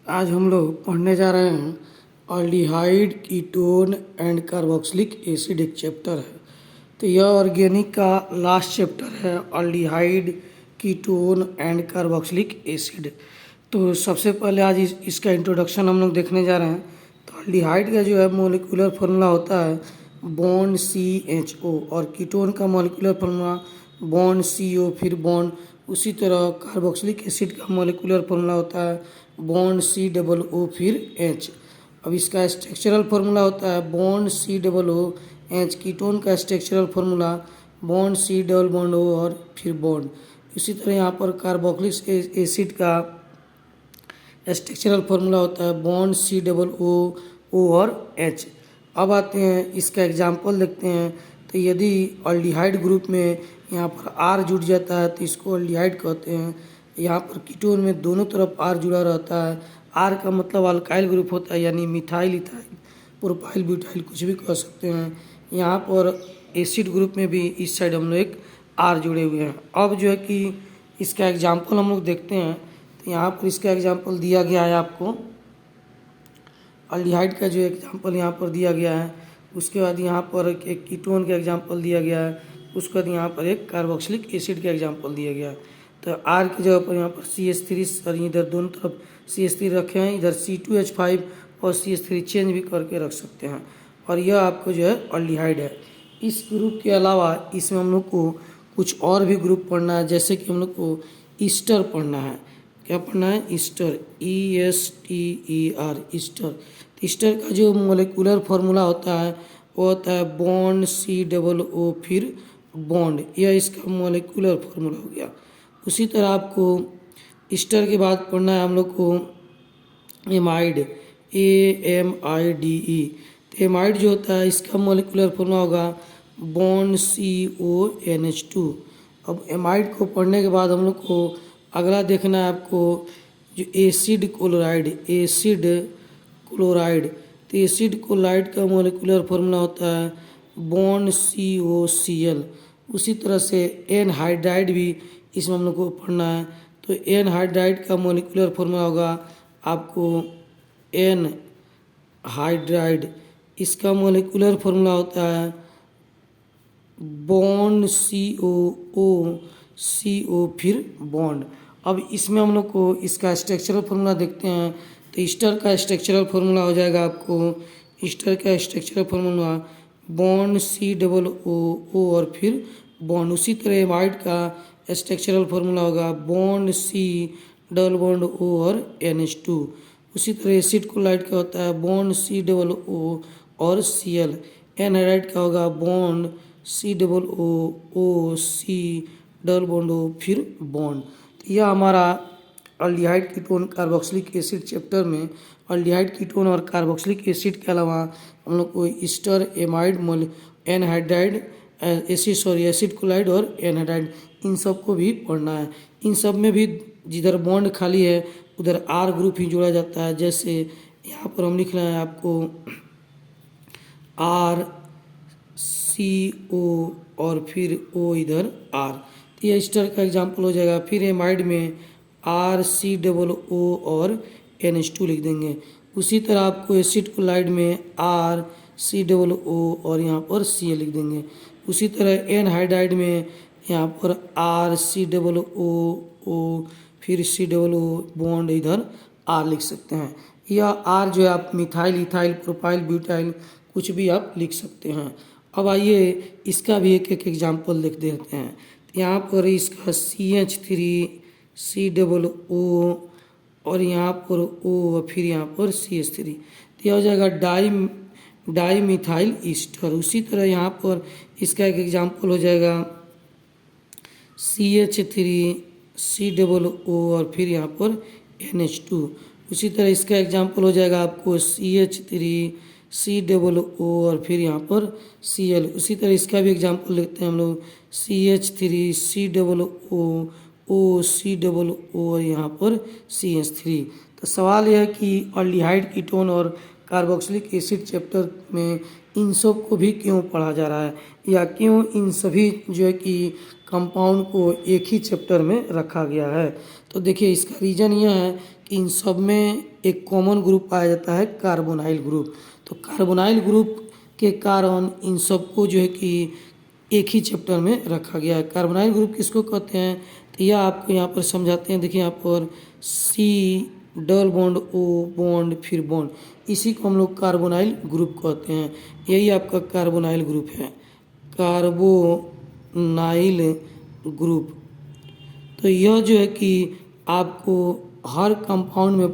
आज हम लोग पढ़ने जा रहे हैं aldehyde ketone and carboxylic acid. एक चैप्टर है, तो यह ऑर्गेनिक का लास्ट चैप्टर है, aldehyde ketone and carboxylic acid. तो सबसे पहले आज इसका इंट्रोडक्शन हम लोग देखने जा रहे हैं। तो ऑल्डिहाइड का जो है मोलिकुलर फार्मूला होता है बॉन्ड CHO, और कीटोन का मोलिकुलर फार्मूला बॉन्ड CO फिर बॉन्ड। उसी तरह कार्बोक्सिलिक एसिड का मोलिकुलर फार्मूला होता है बॉन्ड COO फिर H। अब इसका स्ट्रक्चरल फार्मूला होता है बॉन्ड COOH। कीटोन का structural formula bond C double bond O और फिर बॉन्ड। इसी तरह यहाँ पर कार्बोक्सिलिक एसिड का स्ट्रक्चरल फार्मूला होता है बॉन्ड COO और H। अब आते हैं इसका एग्जाम्पल देखते हैं। तो यदि ऑल्डिहाइड ग्रुप में यहाँ पर R जुड़ जाता है तो इसको ऑल्डिहाइड कहते हैं। यहाँ पर कीटोन में दोनों तरफ R जुड़ा रहता है। R का मतलब अल्काइल ग्रुप होता है, यानी मिथाइल, इथाइल, प्रोपाइल, ब्यूटाइल, कुछ भी कह सकते हैं। यहाँ पर एसिड ग्रुप में भी इस साइड हम लोग एक R जुड़े हुए हैं। अब जो है कि इसका एग्जाम्पल हम लोग देखते हैं। तो यहाँ पर इसका एग्जाम्पल दिया गया है आपको, ऑल्डिहाइड का जो एग्जाम्पल यहाँ पर दिया गया है। उसके बाद यहाँ पर एक कीटोन का एग्जाम्पल दिया गया है। उसके बाद यहाँ पर एक कार्बोक्सिलिक एसिड का एग्जाम्पल दिया गया है। तो R की जगह पर यहाँ पर CH3 और इधर दोनों तरफ CH3 रखे हैं, इधर C2H5 और CH3 चेंज भी करके रख सकते हैं। और यह आपको जो है ऑल्डिहाइड है। इस ग्रुप के अलावा इसमें हम लोग को कुछ और भी ग्रुप पढ़ना है, जैसे कि हम लोग को ईस्टर पढ़ना है। क्या पढ़ना है? Easter, ESTER, Easter. ईस्टर का जो मोलिकुलर फार्मूला होता है वो होता है बॉन्ड COO फिर बॉन्ड। यह इसका मोलिकुलर फार्मूला हो गया। उसी तरह आपको ईस्टर के बाद पढ़ना है हम लोग को एमाइड, AMIDE। तो एमाइड जो होता है इसका मोलिकुलर फार्मूला होगा बॉन्ड CONH2। अब एमाइड को पढ़ने के बाद हम लोग को अगला देखना है आपको जो एसिड क्लोराइड, एसिड क्लोराइड। तो एसिड क्लोराइड का मोलिकुलर फार्मूला होता है बॉन्ड COCl। उसी तरह से एनहाइड्राइड भी इसमें हम लोग को पढ़ना है। तो एनहाइड्राइड का मोलिकुलर फार्मूला होगा आपको एनहाइड्राइड। इसका मोलिकुलर फार्मूला होता है बॉन्ड CO फिर बॉन्ड। अब इसमें हम लोग को इसका स्ट्रक्चरल फार्मूला देखते हैं। तो ईस्टर का स्ट्रक्चरल फार्मूला हो जाएगा आपको, ईस्टर का स्ट्रक्चरल फार्मूला बॉन्ड COO और फिर बॉन्ड। उसी तरह एमाइड का स्ट्रक्चरल फार्मूला होगा bond C double bond O और NH2। उसी तरह एसिड क्लोराइड का होता है बॉन्ड COO और Cl। एनहाइड्राइड का होगा bond COO C double bond O फिर बॉन्ड। तो यह हमारा aldehyde ketone carboxylic acid chapter में ऑल्डिहाइड कीटोन और कार्बोक्सिलिक एसिड के अलावा हम लोग को Easter, amide, anhydride, acid chloride और एनहाइड्राइड, इन सब को भी पढ़ना है। इन सब में भी जिधर बॉन्ड खाली है उधर R ग्रुप ही जोड़ा जाता है। जैसे यहाँ पर हम लिख रहे हैं आपको RCO और फिर O इधर R। तो यह ईस्टर का एग्जाम्पल हो जाएगा। फिर एमाइड में RCOO और NH2 लिख देंगे। उसी तरह आपको एसिड क्लोराइड में RCOO और यहाँ पर Cl लिख देंगे। उसी तरह एनहाइड्राइड में यहाँ पर RCOO फिर COO बॉन्ड इधर R लिख सकते हैं। यह R जो है आप मिथाइल, इथाइल, प्रोपाइल, ब्यूटाइल कुछ भी आप लिख सकते हैं। अब आइए इसका भी एक एक एग्जाम्पल लिख देते हैं। यहाँ पर इसका CH3 COO और यहाँ पर O फिर यहाँ पर CH3, तो यह हो जाएगा डाई मिथाइल ईस्टर। उसी तरह यहाँ पर इसका एक एग्जाम्पल हो जाएगा CH3 COO और फिर यहाँ पर NH2। उसी तरह इसका एग्जाम्पल हो जाएगा आपको CH3 COO और फिर यहाँ पर Cl। उसी तरह इसका भी एग्जाम्पल लेते हैं हम लोग CH3 COO COO और यहाँ पर CH3। तो सवाल यह है कि ऑल्डिहाइड कीटोन और कार्बोक्सिलिक एसिड चैप्टर में इन सब को भी क्यों पढ़ा जा रहा है, या क्यों इन सभी जो है कि कंपाउंड को एक ही चैप्टर में रखा गया है। तो देखिए इसका रीज़न यह है कि इन सब में एक कॉमन ग्रुप पाया जाता है, कार्बोनाइल ग्रुप। तो कार्बोनाइल ग्रुप के कारण इन सबको जो है कि एक ही चैप्टर में रखा गया है। कार्बोनाइल ग्रुप किसको कहते हैं तो यह आपको यहाँ पर समझाते हैं। देखिए यहाँ पर C double bond O bond फिर बॉन्ड, इसी को हम लोग कार्बोनाइल ग्रुप कहते हैं। यही आपका कार्बोनाइल ग्रुप है, कार्बोनाइल ग्रुप। तो यह जो है कि आपको हर कंपाउंड में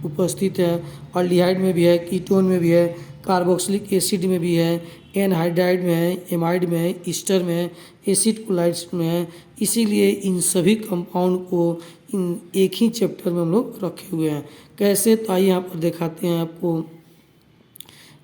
उपस्थित है। अल्डिहाइड में भी है, कीटोन में भी है, कार्बोक्सिलिक एसिड में भी है, एनहाइड्राइड में है, एमाइड में है, ईस्टर में है, एसिड कोलाइड्स में है। इसीलिए इन सभी कंपाउंड को इन एक ही चैप्टर में हम लोग रखे हुए हैं। कैसे, तो आइए यहाँ पर दिखाते हैं आपको।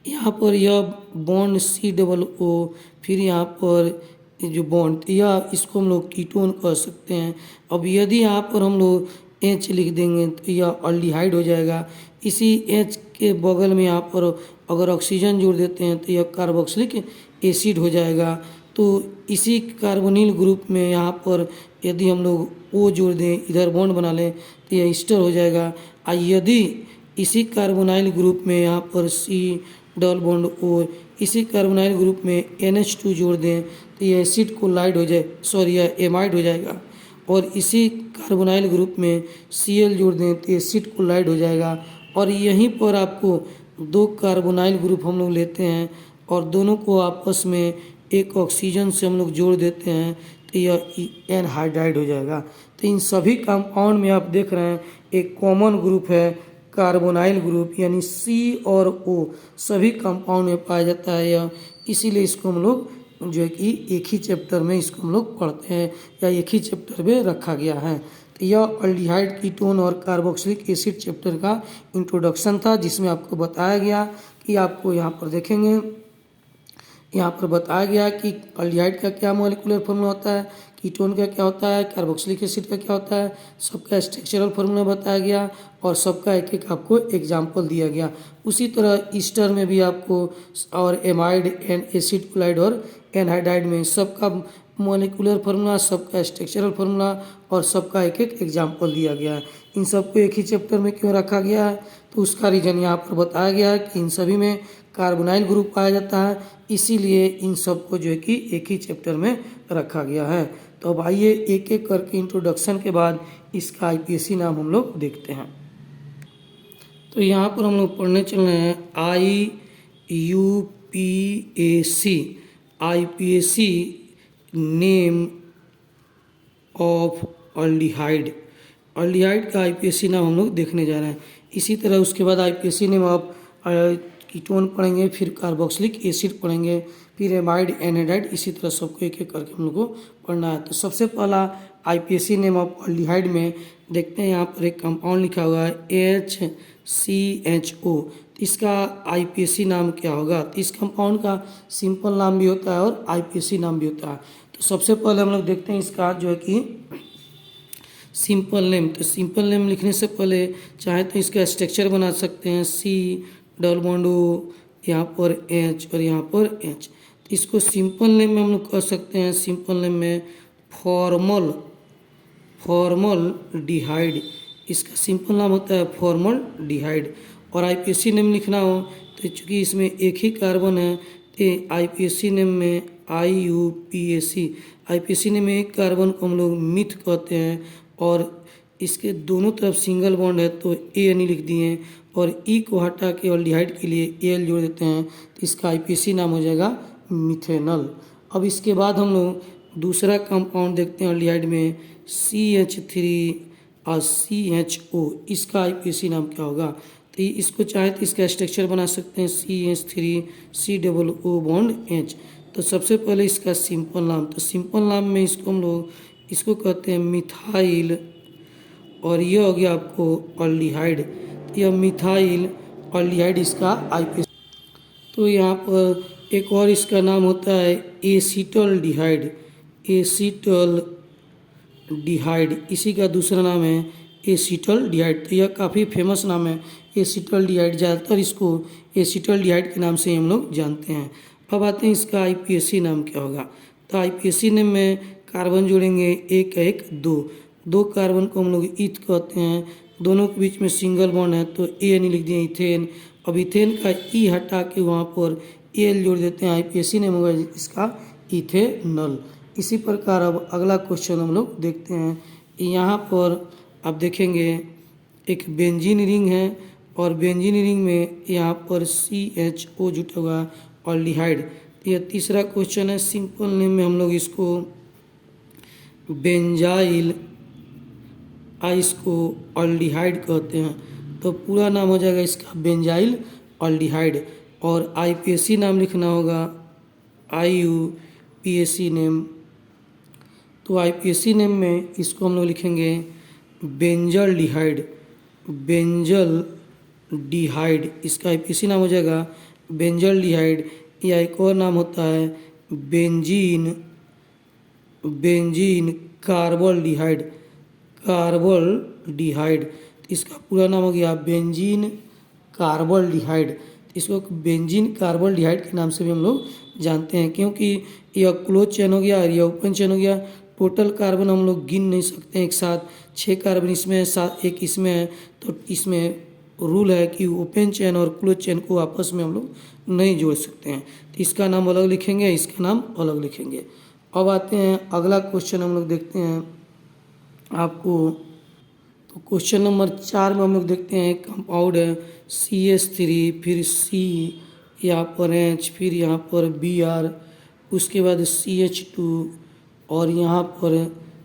यहाँ पर यह बॉन्ड COO, फिर यहाँ पर जो बॉन्ड यह इसको हम लोग कीटोन कह सकते हैं। अब यदि यहाँ पर हम लोग H लिख देंगे तो यह अल्डिहाइड हो जाएगा। इसी H के बगल में यहाँ पर अगर ऑक्सीजन जोड़ देते हैं तो यह कार्बोक्सिलिक एसिड हो जाएगा। तो इसी कार्बोनिल ग्रुप में यहाँ पर यदि हम लोग O जोड़ दें, इधर बॉन्ड बना लें तो यह ईस्टर हो जाएगा। यदि इसी कार्बोनाइल ग्रुप में यहाँ पर C डबल बॉन्ड O, इसी कार्बोनाइल ग्रुप में NH2 जोड़ दें तो ये एसिड कोलाइड हो जाए, सॉरी यह एमाइड हो जाएगा। और इसी कार्बोनाइल ग्रुप में Cl जोड़ दें तो एसिड कोलाइड हो जाएगा। और यहीं पर आपको दो कार्बोनाइल ग्रुप हम लोग लेते हैं और दोनों को आपस में एक ऑक्सीजन से हम लोग जोड़ देते हैं तो यह एनहाइड्राइड हो जाएगा। तो इन सभी कंपाउंड में आप देख रहे हैं एक कॉमन ग्रुप है, कार्बोनाइल ग्रुप, यानी C और O सभी कंपाउंड में पाया जाता है यह। इसीलिए इसको हम लोग जो है कि एक ही चैप्टर में इसको हम लोग पढ़ते हैं या एक ही चैप्टर में रखा गया है। तो यह अल्डिहाइड, कीटोन और कार्बोक्सिलिक एसिड चैप्टर का इंट्रोडक्शन था, जिसमें आपको बताया गया कि आपको यहाँ पर देखेंगे, यहाँ पर बताया गया कि अल्डिहाइड का क्या मॉलिक्यूलर फॉर्मूला होता है, कीटोन का क्या होता है, कार्बोक्सिलिक एसिड का क्या होता है, सबका स्ट्रक्चरल फॉर्मूला बताया गया और सबका एक एक आपको एग्जाम्पल दिया गया। उसी तरह ईस्टर में भी आपको और एमाइड, एसिड कोलाइड और एनहाइड्राइड में सबका मॉलिक्यूलर फार्मूला, सबका स्ट्रक्चरल फार्मूला और सबका एक एक एग्जाम्पल दिया गया है। इन सबको एक ही चैप्टर में क्यों रखा गया है तो उसका रीजन यहाँ पर बताया गया है कि इन सभी में कार्बोनाइल ग्रुप पाया जाता है, इसीलिए इन सबको जो है कि एक ही चैप्टर में रखा गया है। तो अब आइए एक एक करके इंट्रोडक्शन के बाद इसका IPSC नाम हम लोग देखते हैं। तो यहाँ पर हम लोग पढ़ने चल रहे हैं IPSC name of aldehyde. Aldehyde का IPSC नाम हम लोग देखने जा रहे हैं। इसी तरह उसके बाद IPSC नेम ऑफ कीटोन पढ़ेंगे, फिर कार्बोक्सिलिक एसिड पढ़ेंगे, फिर एमाइड, एनहाइड्राइड, इसी तरह सबको एक एक करके हम लोग को पढ़ना है। तो सबसे पहला IPSC नेम ऑफ अल्डिहाइड में देखते हैं, यहाँ पर एक कंपाउंड लिखा हुआ है HCHO। इसका IPSC नाम क्या होगा? तो इस कंपाउंड का सिंपल नाम भी होता है और IPSC नाम भी होता है। तो सबसे पहले हम लोग देखते हैं इसका जो है कि सिंपल नेम। तो सिंपल नेम लिखने से पहले चाहे तो इसका स्ट्रक्चर बना सकते हैं, C डबल बॉन्ड O, यहाँ पर H और यहाँ पर H। तो इसको सिंपल नेम में हम लोग कह सकते हैं, सिंपल नेम में फॉर्मलडिहाइड, इसका सिंपल नाम होता है फॉर्मलडिहाइड। और IPSC नेम लिखना हो तो चूँकि इसमें एक ही कार्बन है तो IPSC नेम में IPSC नेम में एक कार्बन को हम लोग मिथ कहते हैं और इसके दोनों तरफ सिंगल बॉन्ड है तो AN लिख दिए और E को हटा के अल्डिहाइड के लिए AL जोड़ देते हैं तो इसका IPSC नाम हो जाएगा मिथेनॉल। अब इसके बाद हम लोग दूसरा कंपाउंड देखते हैं अल्डिहाइड में CH3 और CHO, इसका IPSC नाम क्या होगा? तो इसको चाहे तो इसका स्ट्रक्चर बना सकते हैं CH3 COO बॉन्ड H। तो सबसे पहले इसका सिंपल नाम, तो सिंपल नाम में इसको हम लोग इसको कहते हैं मिथाइल और यह हो गया आपको अल्डिहाइड। यह मिथाइल अल्डिहाइड इसका IPSC। तो यहाँ पर एक और इसका नाम होता है एसिटल्डिहाइड, इसी का दूसरा नाम है एसिटल्डिहाइड। तो यह काफ़ी फेमस नाम है एसिटल्डिहाइड, ज़्यादातर इसको एसिटल्डिहाइड के नाम से हम लोग जानते हैं। अब आते हैं इसका IPSC नाम क्या होगा? तो IPSC नेम में कार्बन जोड़ेंगे, एक का एक दो, दो कार्बन को हम लोग ईथ कहते हैं, दोनों के बीच में सिंगल बॉन्ड है तो ए नहीं लिख दिया इथेन। अब इथेन का ई हटा के वहाँ पर एल जोड़ देते हैं, आईपीएसी नेम होगा इसका इथेनॉल। इसी प्रकार अब अगला क्वेश्चन हम लोग देखते हैं। यहाँ पर आप देखेंगे एक बेंजीन रिंग है और बेंजीन रिंग में यहाँ पर CHO जुटा हुआ ऑल्डिहाइड। यह तीसरा क्वेश्चन है, सिंपल नेम में हम लोग इसको बेंजाइल आइसको ऑल्डिहाइड कहते हैं, तो पूरा नाम हो जाएगा इसका बेंजाइल ऑल्डिहाइड। और आईपीएसी नाम लिखना होगा IUPAC नेम, तो आईपीएसी नेम में इसको हम लोग लिखेंगे बेंजल डिहाइड, बेंजल डिहाइड, इसका आईपीएसी नाम हो जाएगा बेंजल डिहाइड। या एक और नाम होता है बेंजीन, बेंजीन कार्बल डिहाइड, कार्बल डिहाइड, इसका पूरा नाम हो गया बेंजीन कार्बल डिहाइड। इसको बेंजीन कार्बल डिहाइड के नाम से भी हम लोग जानते हैं, क्योंकि यह क्लोज चेन हो गया और यह ओपन चेन हो गया। टोटल कार्बन हम लोग गिन नहीं सकते हैं एक साथ, 6 कार्बन इसमें है, 7 एक इसमें है, तो इसमें रूल है कि ओपन चेन और क्लोज चेन को आपस में हम लोग नहीं जोड़ सकते हैं, तो इसका नाम अलग लिखेंगे, इसका नाम अलग लिखेंगे। अब आते हैं अगला क्वेश्चन हम लोग देखते हैं आपको, तो क्वेश्चन नंबर 4 में हम लोग देखते हैं कंपाउंड है CH3, फिर C, यहाँ पर H, फिर यहाँ पर Br, उसके बाद CH2 और यहाँ पर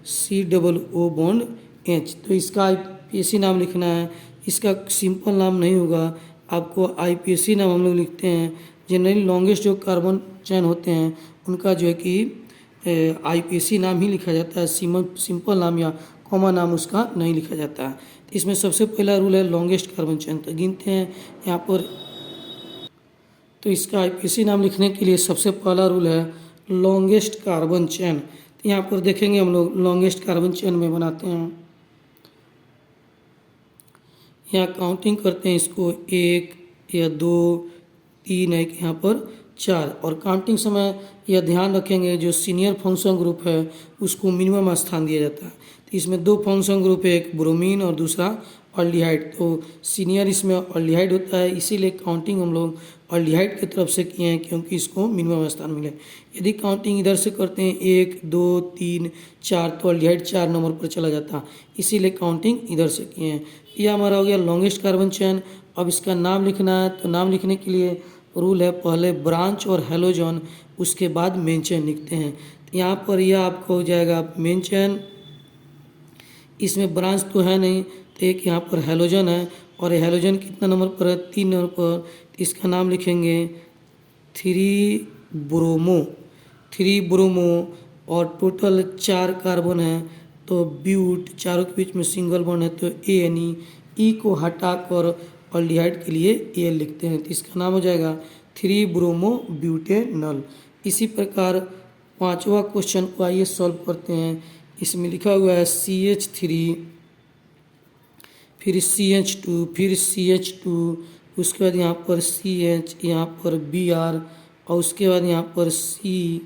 COO बॉन्ड H। तो इसका आईपीएसी नाम लिखना है, इसका सिंपल नाम नहीं होगा, आपको आईपीएसी नाम हम लोग लिखते हैं। जनरली लॉन्गेस्ट जो कार्बन चेन होते हैं उनका जो है कि आईपीएसी नाम ही लिखा जाता है, सिंपल नाम या कॉमन नाम उसका नहीं लिखा जाता है। तो इसमें सबसे पहला रूल है लॉन्गेस्ट कार्बन चेन, तो गिनते हैं यहाँ पर। तो इसका आईपीएसी नाम लिखने के लिए सबसे पहला रूल है लॉन्गेस्ट कार्बन चेन। तो यहाँ पर देखेंगे हम लोग लॉन्गेस्ट कार्बन चेन में बनाते हैं, यहाँ काउंटिंग करते हैं इसको 1 या 2 3, एक यहाँ पर 4, और काउंटिंग समय यह ध्यान रखेंगे जो सीनियर फंक्शन ग्रुप है उसको मिनिमम स्थान दिया जाता है। तो इसमें 2 फंक्शन ग्रुप है, एक ब्रोमीन और दूसरा ऑल्डिहाइड, तो सीनियर इसमें ऑल्डिहाइड होता है, इसीलिए काउंटिंग हम लोग ऑल्डिहाइड की तरफ से किए हैं क्योंकि इसको मिनिमम स्थान मिले। यदि काउंटिंग इधर से करते हैं 1 2 3 4, तो ऑल्डिहाइड 4 नंबर पर चला जाता है, इसीलिए काउंटिंग इधर से किए हैं। यह हमारा हो गया लॉन्गेस्ट कार्बन चेन। अब इसका नाम लिखना है, तो नाम लिखने के लिए रूल है पहले ब्रांच और हेलोजन, उसके बाद मेन चेन लिखते हैं। तो यहाँ पर यह आपको हो जाएगा मेन चेन, इसमें ब्रांच तो है नहीं, तो एक यहाँ पर हेलोजन है, और ये हेलोजन कितना नंबर पर है, 3 नंबर पर, तो इसका नाम लिखेंगे 3 ब्रोमो, 3 ब्रोमो, और टोटल 4 कार्बन है, तो ब्यूट, चारों के बीच में सिंगल बॉन्ड है तो ANE, ई को हटाकर ऑल्डिहाइड के लिए एल लिखते हैं, तो इसका नाम हो जाएगा 3 ब्रोमो ब्यूटेनॉल। इसी प्रकार 5वां क्वेश्चन को आइए सॉल्व करते हैं। इसमें लिखा हुआ है CH3, फिर CH2, फिर CH2, उसके बाद यहाँ पर CH, यहाँ पर Br, और उसके बाद यहाँ पर CH,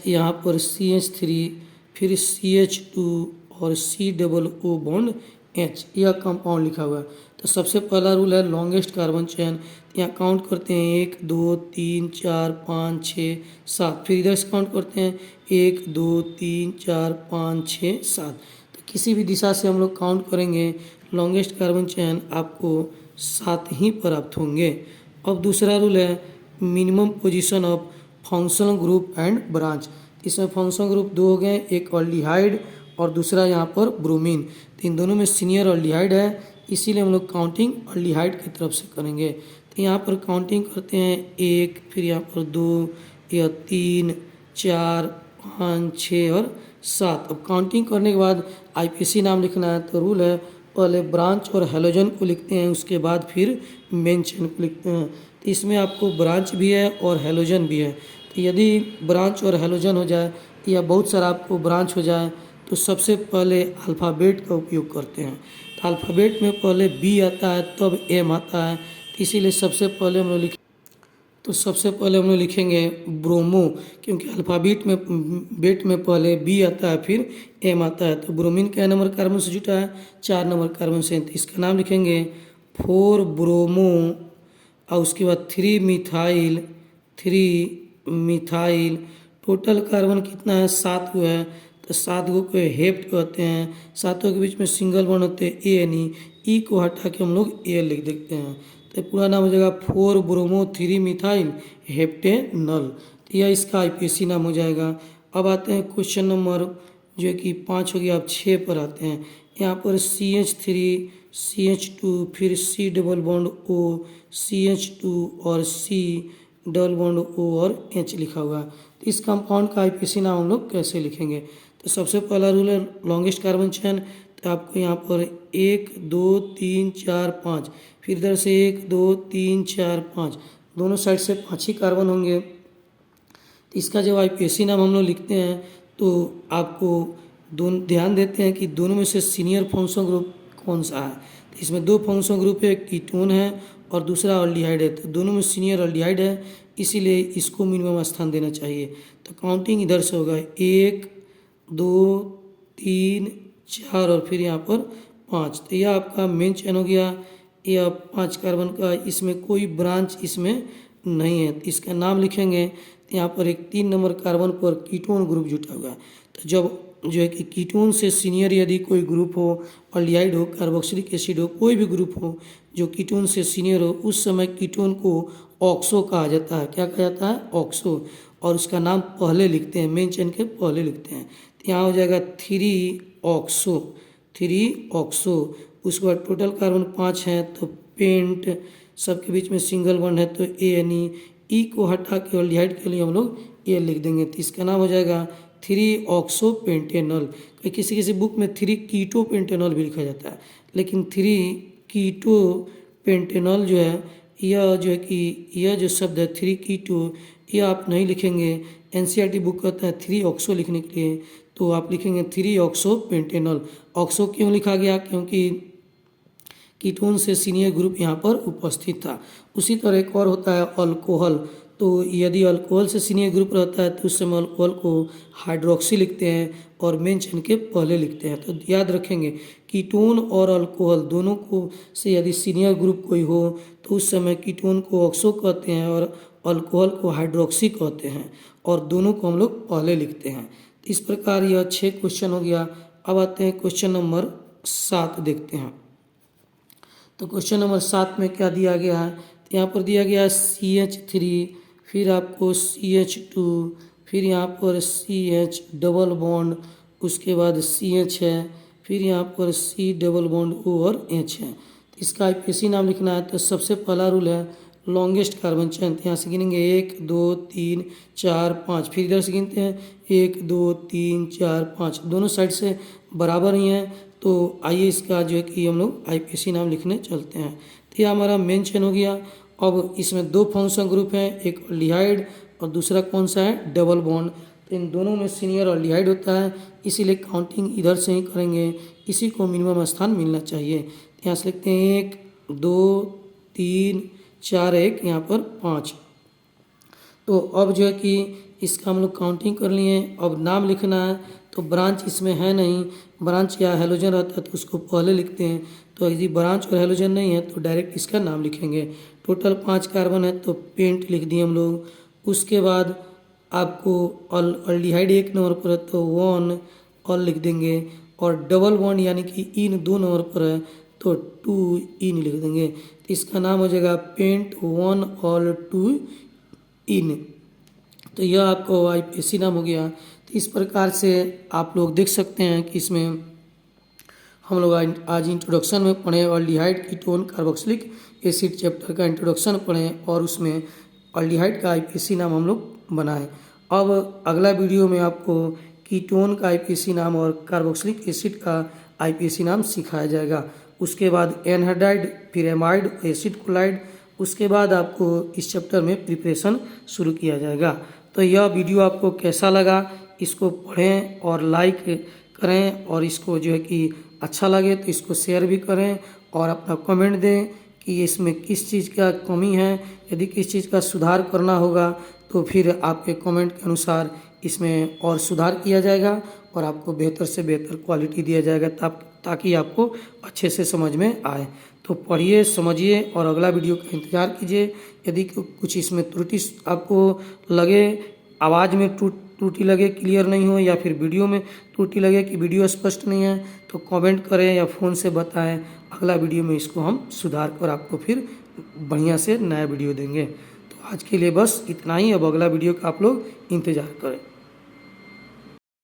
यहाँ पर CH3, फिर CH2 और COO बॉन्ड H, यह कंपाउंड लिखा हुआ है। तो सबसे पहला रूल है लॉन्गेस्ट कार्बन चेन, यहाँ काउंट करते हैं 1 2 3 4 5 6 7, फिर इधर से काउंट करते हैं 1 2 3 4 5 6 7, तो किसी भी दिशा से हम लोग काउंट करेंगे लॉन्गेस्ट कार्बन चेन आपको 7 ही प्राप्त होंगे। अब दूसरा रूल है minimum position of functional group and branch. इसमें फंक्शनल ग्रुप 2 हो गए, एक ऑल्डिहाइड और दूसरा यहाँ पर ब्रोमीन, तो इन दोनों में सीनियर ऑल्डिहाइड है, इसीलिए हम लोग काउंटिंग ऑल्डिहाइड की तरफ से करेंगे। तो यहाँ पर काउंटिंग करते हैं 1, फिर यहाँ पर 2 या 3 4 5 6 और 7। अब काउंटिंग करने के बाद आईपीएसी नाम लिखना है, तो रूल है पहले ब्रांच और हेलोजन को लिखते हैं, उसके बाद फिर मेन चेन को लिखते हैं। तो इसमें आपको ब्रांच भी है और हेलोजन भी है, तो यदि ब्रांच और हेलोजन हो जाए या बहुत सारा आपको ब्रांच हो जाए तो सबसे पहले अल्फ़ाबेट का उपयोग करते हैं। तो अल्फ़ाबेट में पहले B आता है तब M आता है, तो इसीलिए सबसे पहले हम लोग तो सबसे पहले हम लोग लिखेंगे ब्रोमो, क्योंकि अल्फ़ाबेट में पहले बी आता है फिर एम आता है। तो ब्रोमीन क्या नंबर कार्बन से जुटा है? 4 नंबर कार्बन से। तो इसका नाम लिखेंगे 4 ब्रोमो और उसके बाद 3 मिथाइल। टोटल कार्बन कितना है? 7 गो है। तो 7 गो को हेप्ट कहते हैं। सातों के बीच में सिंगल बॉन्ड होते हैं ए ई को हटा के हम लोग ए लिख देते हैं। तो पूरा नाम हो जाएगा 4 ब्रोमो 3 मिथाइल हेप्टेनल। तो यह इसका आईपीएसी नाम हो जाएगा। अब आते हैं क्वेश्चन नंबर जो कि 5 हो गया। अब 6 पर आते हैं। यहाँ पर CH3 CH2 फिर C double bond O CH2 और C डबल बॉन्ड O और H लिखा हुआ है। तो इस कंपाउंड का आईपीसी नाम हम लोग कैसे लिखेंगे? तो सबसे पहला रूल है लॉन्गेस्ट कार्बन चेन। तो आपको यहाँ पर 1 2 3 4 5 फिर इधर से 1 2 3 4 5 दोनों साइड से 5 ही कार्बन होंगे। तो इसका जब आईपीसी नाम हम लोग लिखते हैं तो आपको दोनों ध्यान देते हैं कि दोनों में से सीनियर फंक्शनल ग्रुप कौन सा है। तो इसमें 2 फंक्शनल ग्रुप है, कीटोन है और दूसरा अल्डिहाइड है। तो दोनों में सीनियर अल्डिहाइड है, इसीलिए इसको मिनिमम स्थान देना चाहिए। तो काउंटिंग इधर से होगा 1 2 3 4 और फिर यहाँ पर 5। तो यह आपका मेन चेन हो गया। यह 5 कार्बन का, इसमें कोई ब्रांच इसमें नहीं है। तो इसका नाम लिखेंगे। तो यहाँ पर एक 3 नंबर कार्बन पर कीटोन ग्रुप जुटा हुआ है। तो जब जो है कि कीटोन से सीनियर यदि कोई ग्रुप हो, अल्डिहाइड हो, कार्बोक्सिलिक एसिड हो, कोई भी ग्रुप हो जो कीटोन से सीनियर हो, उस समय कीटोन को ऑक्सो कहा जाता है। क्या कहा जाता है? ऑक्सो। और उसका नाम पहले लिखते हैं, मेन चेन के पहले लिखते हैं। तो यहाँ हो जाएगा 3 ऑक्सो। उसके बाद टोटल कार्बन 5 हैं। तो पेंट, सबके बीच में सिंगल बॉन्ड है तो ANE, ई को हटा के अल्डिहाइड के लिए हम लोग ए लिख देंगे। तो इसका नाम हो जाएगा 3 ऑक्सो पेंटेनॉल। किसी बुक में 3 कीटो पेंटेनॉल भी लिखा जाता है, लेकिन 3 कीटो पेंटेनॉल जो है, यह जो है कि यह जो शब्द है 3 कीटो, यह आप नहीं लिखेंगे। NCERT बुक कहता है 3 ऑक्सो लिखने के लिए, तो आप लिखेंगे 3 ऑक्सो पेंटेनॉल। ऑक्सो क्यों लिखा गया? क्योंकि कीटोन से सीनियर ग्रुप यहाँ पर उपस्थित था। उसी तरह एक और होता है अल्कोहल। तो यदि अल्कोहल से सीनियर ग्रुप रहता है तो उस समय अल्कोहल को हाइड्रोक्सी लिखते हैं और मेन चेन के पहले लिखते हैं। तो याद रखेंगे कीटोन और अल्कोहल दोनों को से यदि सीनियर ग्रुप कोई हो तो उस समय कीटोन को ऑक्सो कहते हैं और अल्कोहल को हाइड्रोक्सी कहते हैं, और दोनों को हम लोग पहले लिखते हैं। इस प्रकार यह 6 क्वेश्चन हो गया। अब आते हैं क्वेश्चन नंबर 7 देखते हैं। तो क्वेश्चन नंबर 7 में क्या दिया गया है? तो यहाँ पर दिया गया है CH3 फिर आपको CH2 फिर यहाँ पर CH डबल बॉन्ड, उसके बाद CH है, फिर यहाँ पर C डबल बॉन्ड O और H है। तो इसका आईपीसी नाम लिखना है। तो सबसे पहला रूल है लॉन्गेस्ट कार्बन चेन। तो यहाँ से गिनेंगे 1 2 3 4 5, फिर इधर से गिनते हैं 1 2 3 4 5, दोनों साइड से बराबर ही हैं। तो आइए इसका जो है कि हम लोग आईपीसी नाम लिखने चलते हैं। तो यह हमारा मेन चेन हो गया। अब इसमें 2 फंक्शनल ग्रुप हैं, एक अल्डिहाइड और दूसरा कौन सा है? Double bond. तो इन दोनों में सीनियर अल्डिहाइड होता है, इसीलिए काउंटिंग इधर से ही करेंगे, इसी को मिनिमम स्थान मिलना चाहिए। तो यहाँ से लिखते हैं 1 2 3 4 1 यहाँ पर 5। तो अब जो है कि इसका हम लोग काउंटिंग कर लिए। अब नाम लिखना है। तो ब्रांच इसमें है नहीं, ब्रांच या हेलोजन रहता है तो उसको पहले लिखते हैं। तो यदि ब्रांच और हेलोजन नहीं है तो डायरेक्ट इसका नाम लिखेंगे। टोटल 5 कार्बन है तो पेंट लिख दिए हम लोग। उसके बाद आपको अल्डिहाइड 1 नंबर पर है तो 1 ऑल लिख देंगे, और डबल बॉन्ड यानी कि इन 2 नंबर पर है तो 2 इन लिख देंगे। तो इसका नाम हो जाएगा पेंट 1 ऑल 2 इन। तो यह आपको आईपीसी नाम हो गया। तो इस प्रकार से आप लोग देख सकते हैं कि इसमें हम लोग आज इंट्रोडक्शन में पढ़े aldehyde ketone carboxylic acid chapter का इंट्रोडक्शन पढ़े और उसमें अल्डिहाइड का आईपीसी नाम हम लोग बनाए। अब अगला वीडियो में आपको कीटोन का आईपीसी नाम और कार्बोक्सिलिक एसिड का आईपीसी नाम सिखाया जाएगा। उसके बाद एनहाइड्राइड, फिर एमाइड, एसिड क्लोराइड, उसके बाद आपको इस चैप्टर में प्रिपरेशन शुरू किया जाएगा। तो यह वीडियो आपको कैसा लगा, इसको पढ़ें और लाइक करें, और इसको जो है कि अच्छा लगे तो इसको शेयर भी करें और अपना कमेंट दें कि इसमें किस चीज़ का कमी है। यदि किस चीज़ का सुधार करना होगा तो फिर आपके कमेंट के अनुसार इसमें और सुधार किया जाएगा और आपको बेहतर से बेहतर क्वालिटी दिया जाएगा ताकि आपको अच्छे से समझ में आए। तो पढ़िए, समझिए और अगला वीडियो का इंतज़ार कीजिए। यदि कुछ इसमें त्रुटि आपको लगे, आवाज़ में त्रुटि लगे, क्लियर नहीं हो, या फिर वीडियो में त्रुटि लगे कि वीडियो स्पष्ट नहीं है, तो कमेंट करें या फ़ोन से बताएं। अगला वीडियो में इसको हम सुधार कर आपको फिर बढ़िया से नया वीडियो देंगे। तो आज के लिए बस इतना ही। अब अगला वीडियो का आप लोग इंतज़ार करें।